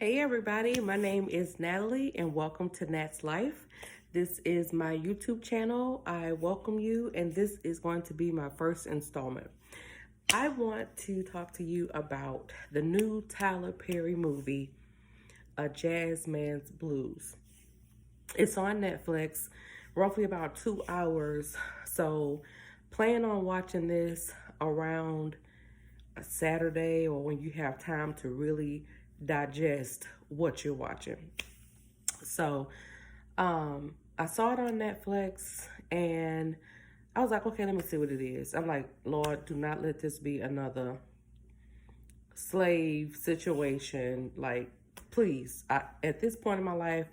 Hey everybody, my name is Natalie and welcome to Nat's Life. This is my YouTube channel. I welcome you and this is going to be my first installment. I want to talk to you about the new Tyler Perry movie, A Jazzman's Blues. It's on Netflix, roughly about 2 hours. So plan on watching this around a Saturday or when you have time to really digest what you're watching. So I saw it on Netflix and I was like, okay, let me see what it is. I'm like, Lord, do not let this be another slave situation. Like, please, at this point in my life,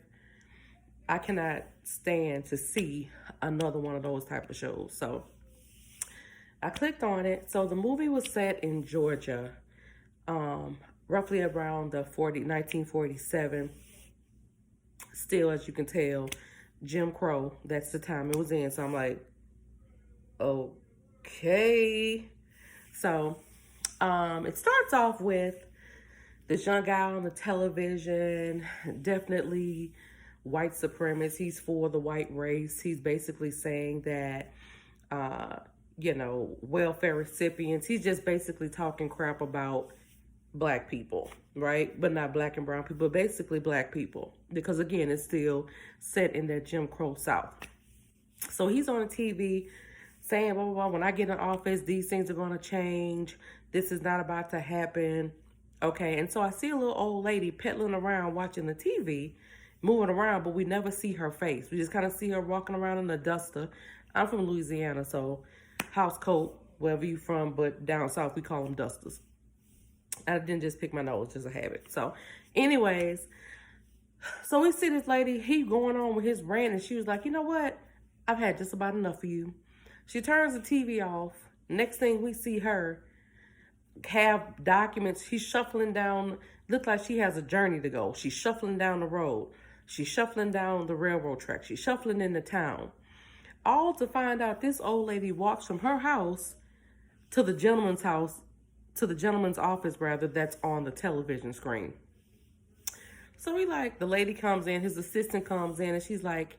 I cannot stand to see another one of those type of shows. So I clicked on it. So the movie was set in Georgia, roughly around the 1947. Still, as you can tell, Jim Crow, that's the time it was in. So I'm like, okay. So it starts off with this young guy on the television, definitely white supremacist. He's for the white race. He's basically saying that, welfare recipients, he's just basically talking crap about black people, right? But not black and brown people, basically black people. Because again, it's still set in that Jim Crow South. So he's on TV saying, blah, blah, blah, when I get in office, these things are going to change. This is not about to happen. Okay, and so I see a little old lady peddling around watching the TV, moving around, but we never see her face. We just kind of see her walking around in a duster. I'm from Louisiana, so house coat, wherever you from, but down south, we call them dusters. I didn't just pick my nose, just a habit. So anyways, so we see this lady, he going on with his rant, and she was like, you know what? I've had just about enough of you. She turns the TV off. Next thing we see her have documents. She's shuffling down, look like she has a journey to go. She's shuffling down the road. She's shuffling down the railroad track. She's shuffling into town. All to find out this old lady walks from her house to the gentleman's house, to the gentleman's office, rather, that's on the television screen. So the lady comes in, his assistant comes in, and she's like,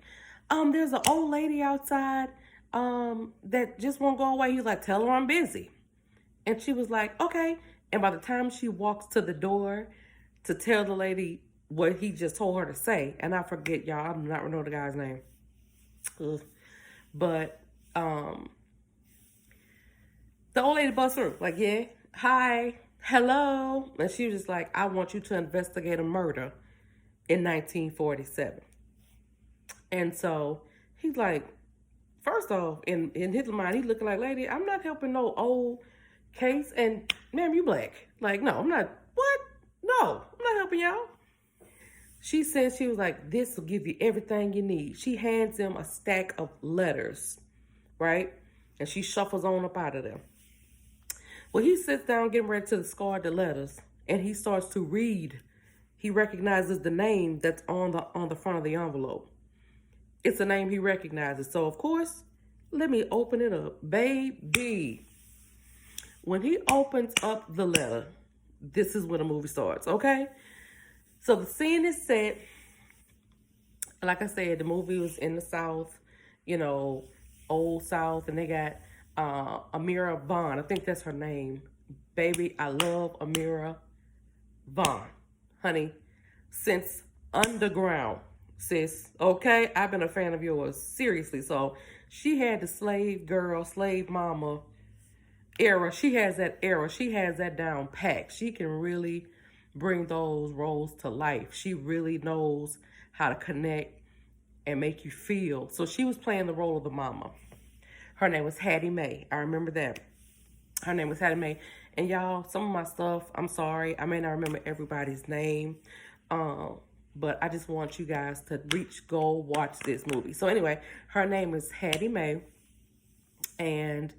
there's an old lady outside that just won't go away. He's like, tell her I'm busy. And she was like, okay. And by the time she walks to the door to tell the lady what he just told her to say, and I forget, y'all, I do not know the guy's name. Ugh. But the old lady busts through, like, yeah, hi, hello. And she was just like, I want you to investigate a murder in 1947. And so he's like, first off, in his mind, he's looking like, lady, I'm not helping no old case. And ma'am, you black. Like, no, I'm not. What? No, I'm not helping y'all. She says, she was like, this will give you everything you need. She hands him a stack of letters, right? And she shuffles on up out of there. Well, he sits down getting ready to discard the letters, and he starts to read. He recognizes the name that's on the front of the envelope. It's a name he recognizes. So, of course, let me open it up. Baby. When he opens up the letter, this is when the movie starts, okay? So the scene is set. Like I said, the movie was in the South, old South, and they got Amira Vaughn. I think that's her name. Baby, I love Amira Vaughn. Honey, since Underground, sis. Okay? I've been a fan of yours. Seriously. So she had the slave girl, slave mama era. She has that era. She has that down packed. She can really bring those roles to life. She really knows how to connect and make you feel. So she was playing the role of the mama. Her name was Hattie Mae. I remember that. Her name was Hattie Mae. And y'all, some of my stuff, I'm sorry, I may not remember everybody's name. But I just want you guys to go watch this movie. So anyway, her name is Hattie Mae. And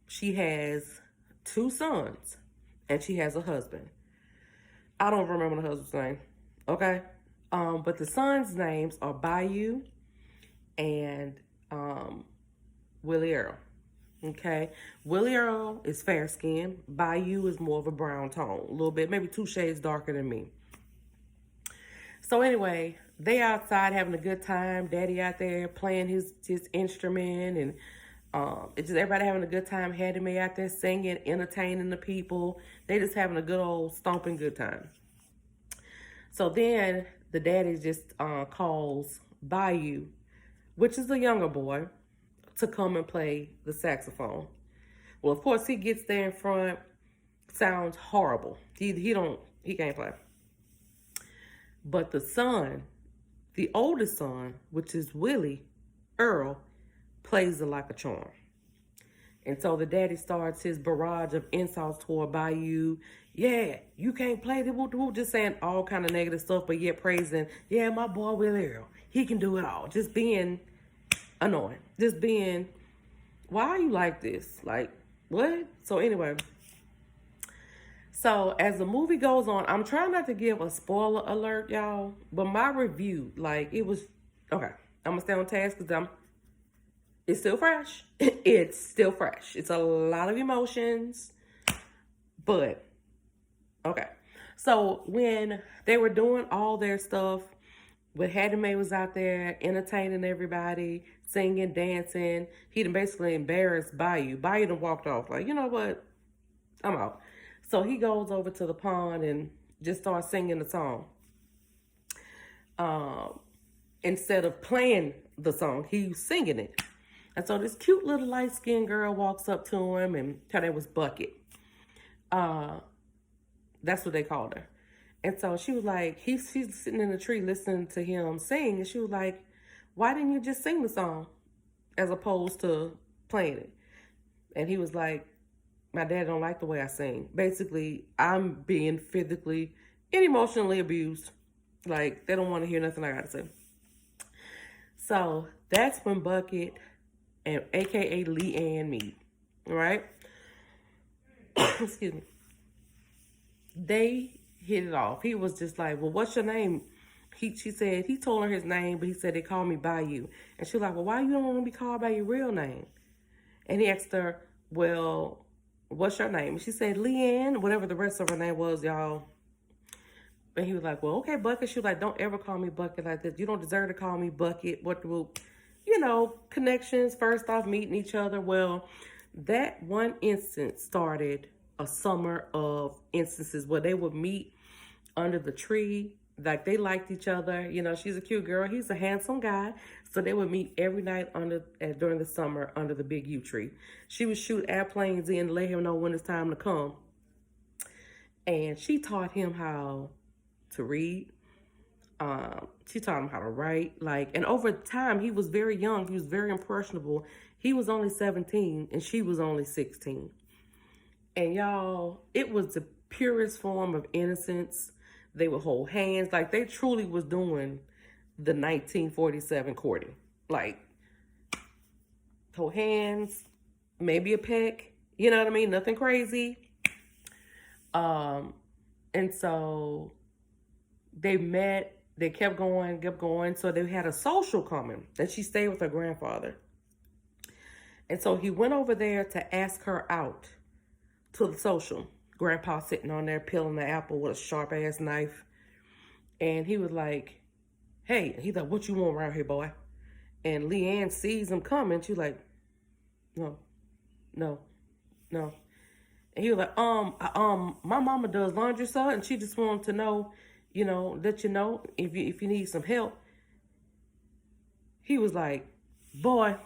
she has 2 sons. And she has a husband. I don't remember the husband's name. Okay? But the sons' names are Bayou and Willie Earl. Okay. Willie Earl is fair skinned. Bayou is more of a brown tone. A little bit, maybe 2 shades darker than me. So anyway, they outside having a good time. Daddy out there playing his instrument, and it's just everybody having a good time. Hattie Mae out there singing, entertaining the people. They just having a good old stomping good time. So then the daddy just calls Bayou, which is the younger boy, to come and play the saxophone. Well, of course, he gets there in front. Sounds horrible. He can't play. But the son, the oldest son, which is Willie Earl, plays it like a charm. And so the daddy starts his barrage of insults toward Bayou. Yeah, you can't play the woo, just saying all kind of negative stuff, but yet praising, yeah, my boy Willie Earl, he can do it all. Just being annoying. Just being, why are you like this? Like, what? So anyway, so as the movie goes on, I'm trying not to give a spoiler alert, y'all, but my review, like, it was, okay, I'm going to stay on task because it's still fresh. It's still fresh. It's a lot of emotions, but, okay. So when they were doing all their stuff, when Hattie Mae was out there entertaining everybody, singing, dancing, he done basically embarrassed Bayou. Bayou done walked off like, you know what? I'm out. So he goes over to the pond and just starts singing the song. Instead of playing the song, he's singing it. And so this cute little light-skinned girl walks up to him, and her name was Bucket. That's what they called her. And so she was like, she's sitting in the tree listening to him sing. And she was like, why didn't you just sing the song as opposed to playing it? And he was like, my dad don't like the way I sing. Basically, I'm being physically and emotionally abused. Like, they don't want to hear nothing I got to say. So that's when Bucket and AKA Leanne meet, right? Excuse me. They hit it off. He was just like, well, what's your name? She said, he told her his name, but he said, they call me Bayou. And she was like, well, why you don't want to be called by your real name? And he asked her, well, what's your name? And she said, Leanne, whatever the rest of her name was, y'all. And he was like, well, okay, Bucket. She was like, don't ever call me Bucket like this. You don't deserve to call me Bucket. You know, connections, first off, meeting each other. Well, that one instance started a summer of instances where they would meet under the tree. Like, they liked each other. You know, she's a cute girl. He's a handsome guy. So they would meet every night during the summer under the big yew tree. She would shoot airplanes in to let him know when it's time to come. And she taught him how to read. She taught him how to write. And over time, he was very young. He was very impressionable. He was only 17 and she was only 16. And y'all, it was the purest form of innocence. They would hold hands. Like, they truly was doing the 1947 courting. Like, hold hands, maybe a peck. You know what I mean? Nothing crazy. And so they met. They kept going. So they had a social coming that she stayed with her grandfather. And so he went over there to ask her out to the social. Grandpa sitting on there peeling the apple with a sharp-ass knife. And he was like, hey, he's like, what you want around here, boy? And Leanne sees him coming. She's like, no. And he was like, my mama does laundry, sir, and she just wanted to know, let you know if you need some help. He was like, boy,